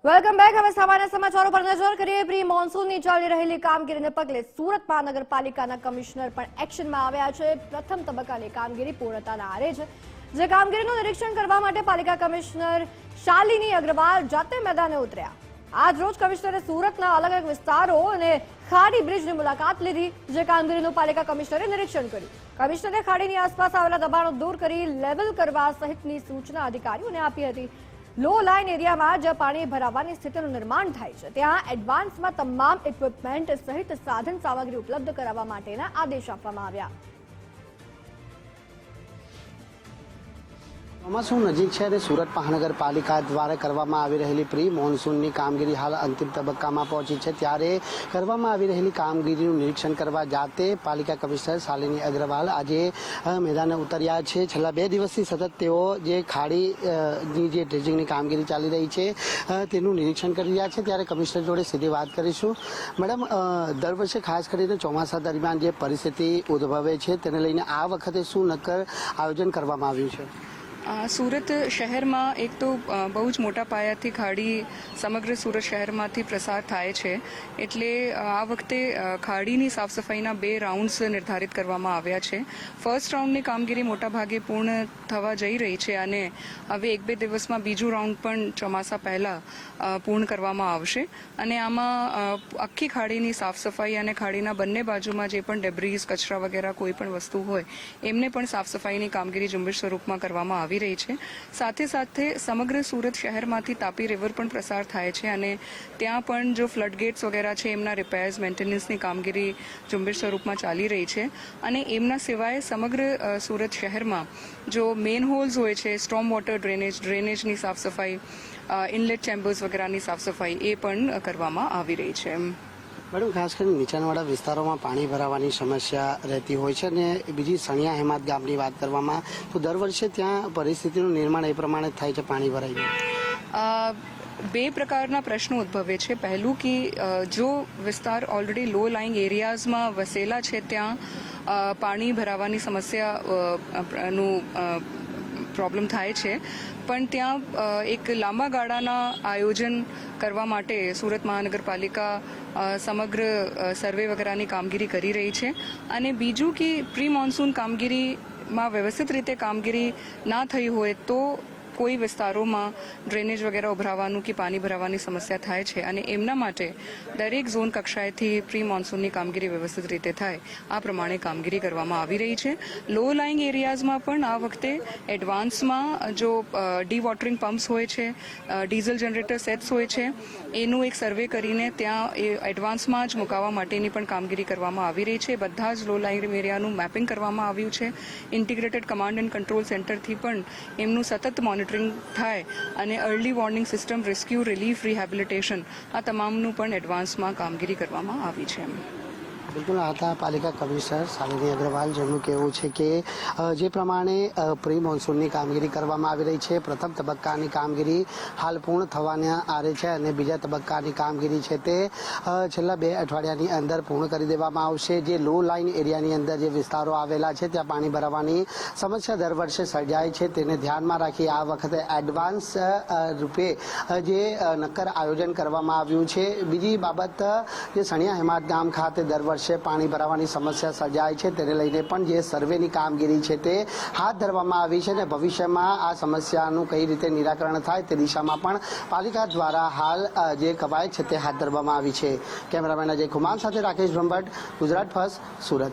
Welcome back. હવે સામાન્ય સમાચારો પર નજર કરીએ. પ્રી મોન્સૂનની ચાલી રહેલી કામગીરીને પગલે સુરત મહાનગરપાલિકાના કમિશનર પણ એક્શનમાં આવ્યા છે. પ્રથમ તબક્કાની કામગીરી પૂર્ણતાના આરે છે, જે કામગીરીનું નિરીક્ષણ કરવા માટે પાલિકા કમિશનર શાલિની અગ્રવાલ જાતે મેદાને ઉતર્યા. આજ રોજ કમિશનરે સુરતના અલગ અલગ વિસ્તારો અને ખાડી બ્રિજની મુલાકાત લીધી, જે કામગીરીનું પાલિકા કમિશનરે નિરીક્ષણ કર્યું. કમિશનરે ખાડીની આસપાસ આવેલા દબાણો દૂર કરી લેવલ કરવા સહિતની સૂચના અધિકારીઓને આપી હતી. લો લાઇન એરિયામાં જ્યાં પાણી ભરાવાની સ્થિતિનું નિર્માણ થાય છે, ત્યાં એડવાન્સમાં તમામ ઇક્વિપમેન્ટ સહિત સાધન સામગ્રી ઉપલબ્ધ કરાવવા માટેના આદેશ આપવામાં આવ્યા. ચોમાસું નજીક છે અને સુરત મહાનગરપાલિકા દ્વારા કરવામાં આવી રહેલી પ્રી મોન્સૂનની કામગીરી હાલ અંતિમ તબક્કામાં પહોંચી છે. ત્યારે કરવામાં આવી રહેલી કામગીરીનું નિરીક્ષણ કરવા જાતે પાલિકા કમિશનર શાલિની અગ્રવાલ આજે મેદાને ઉતર્યા છે. છેલ્લા 2 દિવસથી સતત તેઓ જે ખાડીની જે ડ્રેજિંગની કામગીરી ચાલી રહી છે તેનું નિરીક્ષણ કરી રહ્યા છે. ત્યારે કમિશનર જોડે સીધી વાત કરીશું. મેડમ, દર વર્ષે ખાસ કરીને ચોમાસા દરમિયાન જે પરિસ્થિતિ ઉદ્ભવે છે તેને લઈને આ વખતે શું નક્કર આયોજન કરવામાં આવ્યું છે? સુરત શહેરમાં એક તો બહુ જ મોટા પાયાથી ખાડી સમગ્ર સુરત શહેરમાંથી પ્રસાર થાય છે, એટલે આ વખતે ખાડીની સાફ સફાઈના 2 રાઉન્ડ્સ નિર્ધારિત કરવામાં આવ્યા છે. ફર્સ્ટ રાઉન્ડની કામગીરી મોટાભાગે પૂર્ણ થવા જઈ રહી છે અને હવે 1-2 દિવસમાં બીજું રાઉન્ડ પણ ચોમાસા પહેલાં પૂર્ણ કરવામાં આવશે. અને આમાં આખી ખાડીની સાફ સફાઈ અને ખાડીના બંને બાજુમાં જે પણ ડેબ્રીઝ, કચરા વગેરે કોઈ પણ વસ્તુ હોય એમને પણ સાફ સફાઈની કામગીરી ઝુંબેશ સ્વરૂપમાં કરવામાં આવી રહી છે. સાથે સાથે સમગ્ર સુરત શહેરમાંથી તાપી રિવર પણ પ્રસાર થાય છે અને ત્યાં પણ જો ફ્લડ ગેટ્સ વગેરે છે એમના રિપેર્સ, મેન્ટેનન્સની કામગીરી ઝુંબેશ સ્વરૂપમાં ચાલી રહી છે. અને એમના સિવાય સમગ્ર સુરત શહેરમાં જો મેન હોલ્સ હોય છે, સ્ટોર્મ વોટર ડ્રેનેજની સાફ સફાઈ, ઇનલેટ ચેમ્બર્સ વગેરેની સાફ સફાઈ એ પણ કરવામાં આવી રહી છે. મેડમ, ખાસ કરીને નીચાણવાળા વિસ્તારોમાં પાણી ભરાવાની સમસ્યા રહેતી હોય છે અને બીજી સણિયા હેમાદ ગામની વાત કરવામાં તો દર વર્ષે ત્યાં પરિસ્થિતિનું નિર્માણ એ પ્રમાણે થાય છે, પાણી ભરાઈ જાય. 2 પ્રકારના પ્રશ્નો ઉદ્ભવે છે. પહેલું કે જો વિસ્તાર ઓલરેડી લો લાઇંગ એરિયાઝમાં વસેલા છે ત્યાં પાણી ભરાવાની સમસ્યાનું પ્રોબ્લેમ થાય છે, પણ ત્યાં એક લાંબા ગાળાના આયોજન કરવા માટે સુરત મહાનગરપાલિકા સમગ્ર સર્વે વગેરેની કામગીરી કરી રહી છે. અને બીજું કે પ્રી મોન્સૂન કામગીરીમાં વ્યવસ્થિત રીતે કામગીરી ના થઈ હોય તો કોઈ વિસ્તારોમાં ડ્રેનેજ વગેરે ઉભરાવાનું કે પાણી ભરાવાની સમસ્યા થાય છે અને એમના માટે દરેક ઝોન કક્ષાએથી પ્રી મોન્સૂનની કામગીરી વ્યવસ્થિત રીતે થાય આ પ્રમાણે કામગીરી કરવામાં આવી રહી છે. લો લાઇંગ એરિયાઝમાં પણ આ વખતે એડવાન્સમાં જો ડી-વોટરિંગ પમ્પ્સ હોય છે, ડીઝલ જનરેટર સેટ્સ હોય છે, એનું એક સર્વે કરીને ત્યાં એ એડવાન્સમાં જ મુકાવવા માટેની પણ કામગીરી કરવામાં આવી રહી છે. બધા જ લો લાઇંગ એરિયાનું મેપિંગ કરવામાં આવ્યું છે. ઇન્ટિગ્રેટેડ કમાન્ડ એન્ડ કંટ્રોલ સેન્ટરથી પણ એમનું સતત મોનિટરિંગ થાય અને early warning system, rescue, relief, rehabilitation આ તમામનું પણ એડવાન્સમાં કામગીરી કરવામાં આવી છે. બિલકુલ, આ હતા પાલિકા કમિશનર શાલિની અગ્રવાલ, જેમનું કહેવું છે કે જે પ્રમાણે પ્રી મોન્સૂનની કામગીરી કરવામાં આવી રહી છે, પ્રથમ તબક્કાની કામગીરી હાલ પૂર્ણ થવાના આરે છે અને બીજા તબક્કાની કામગીરી છે તે છેલ્લા 2 અઠવાડિયાની અંદર પૂર્ણ કરી દેવામાં આવશે. જે લો લાઇન એરિયાની અંદર જે વિસ્તારો આવેલા છે ત્યાં પાણી ભરાવાની સમસ્યા દર વર્ષે સર્જાય છે, તેને ધ્યાનમાં રાખી આ વખતે એડવાન્સ રૂપે જે નક્કર આયોજન કરવામાં આવ્યું છે. બીજી બાબત, જે સણિયા હેમાદ ગામ ખાતે દર વર્ષે પાણી ભરાવાની સમસ્યા સર્જાય છે, તેને લઈને પણ જે સર્વેની કામગીરી છે તે હાથ ધરવામાં આવી છે અને ભવિષ્યમાં આ સમસ્યાનું કઈ રીતે નિરાકરણ થાય તે દિશામાં પણ પાલિકા દ્વારા હાલ જે કવાયત છે તે હાથ ધરવામાં આવી છે. કેમેરામેન અજય કુમાર સાથે રાકેશ બ્રહ્મભટ્ટ, ગુજરાત ફર્સ્ટ, સુરત.